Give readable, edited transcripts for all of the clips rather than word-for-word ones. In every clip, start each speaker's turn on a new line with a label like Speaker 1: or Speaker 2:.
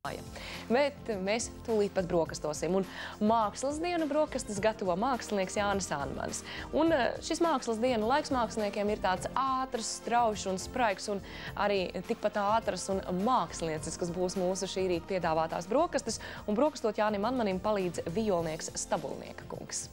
Speaker 1: Bet mēs tūlīt pat brokastosim. Un mākslas dienu brokastis gatavo mākslinieks Jānis Anmanis. Un šis mākslas dienu laiks māksliniekiem ir tāds ātrs, straušs un spraigs, un arī tikpat ātras un mākslinieces, kas būs mūsu šī rīta piedāvātās brokastis. Un brokastot Jānim Anmanim palīdz violnieks Stabulnieka kungs.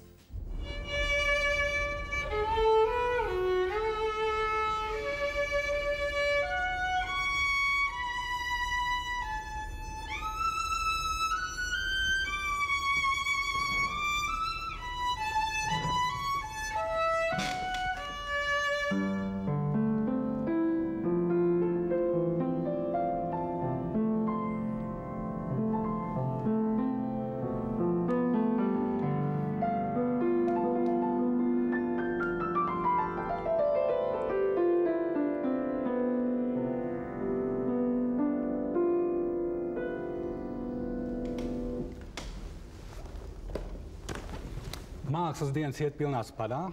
Speaker 2: Mākslas dienas iet pilnā sparā,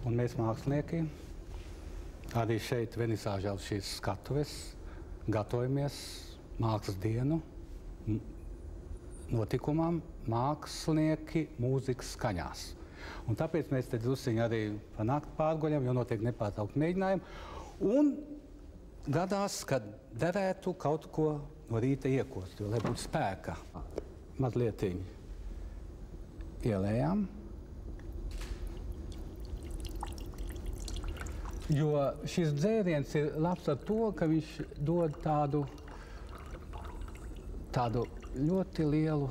Speaker 2: un mēs mākslinieki arī šeit Venisāžā uz šīs skatuves gatavojamies mākslas dienu notikumam mākslinieki mūzikas skaņās. Un tāpēc mēs te drusciņi arī pa nakti pārguļam, jo notiek nepārtraukti mēģinājumi. Un gadās, ka derētu kaut ko no rīta iekost, jo, lai būtu spēka, mazlietiņi ielējām, jo šis dzēriens ir labs ar to, ka viņš dod tādu ļoti lielu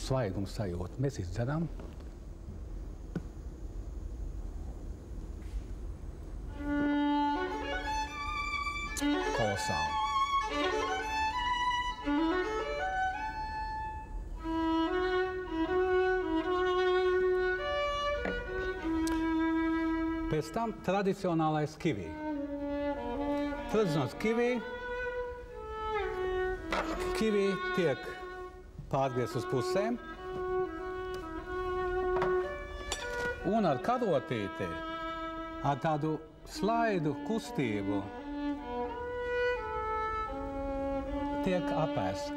Speaker 2: svaigumu sajūtu. Mēs izdzeram. Kolosāli. Pēc tam tradicionālais kivī. Tradicionāls kivī tiek pārgriezt uz pusēm un ar karotīti, ar tādu slaidu kustību tiek apēsts.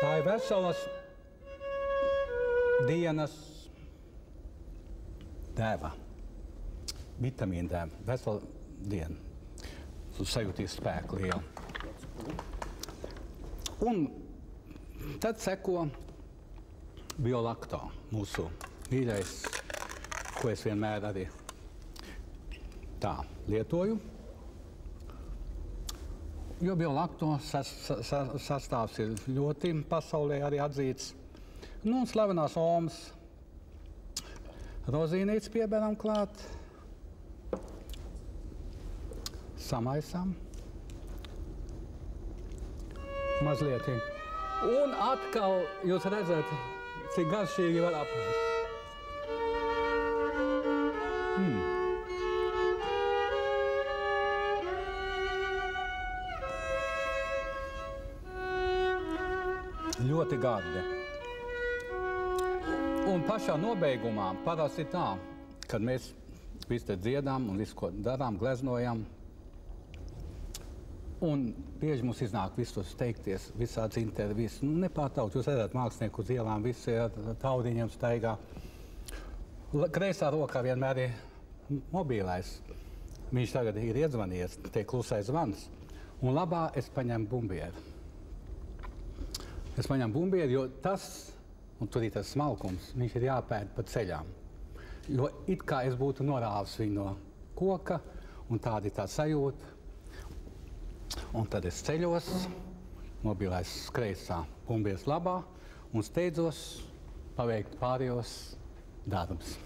Speaker 2: Tā ir veselas dienas dēva, vitamīna dēva, vesela diena. Tu sajūtīs spēku lielu. Un tad seko biolakto, mūsu mīļais, ko es vienmēr arī tā lietoju. Jo biolakto sastāvs ir ļoti pasaulē arī atzīts. Nu, un slavenās omas rozīnītes pieberam klāt. Samaisam. Mazliet. Un atkal jūs redzat, cik garšīgi var apēst. Ļoti gardi. Un pašā nobeigumā parasti ir tā, kad mēs visu te dziedām un visu, ko darām, gleznojam. Un bieži mums iznāk visus teikties, visāds intervijas. Nu, nepārtraukt, jūs redzat mākslinieku uz ielām, visi ar taudiņiem staigā. Kreisā rokā vienmēr ir mobilais. Viņš tagad ir iedzvanies, tiek klusais zvans. Un labā es paņemu bumbieru. Es paņemu bumbieru, jo tas, un tur ir tas smalkums, viņš ir jāpēd pa ceļām. Jo it kā es būtu norāvis viņu no koka, un tāda ir tā sajūta. Un tad es ceļos, mobilais kreisā, bumbieris labā, un steidzos paveikt pārējos darbus.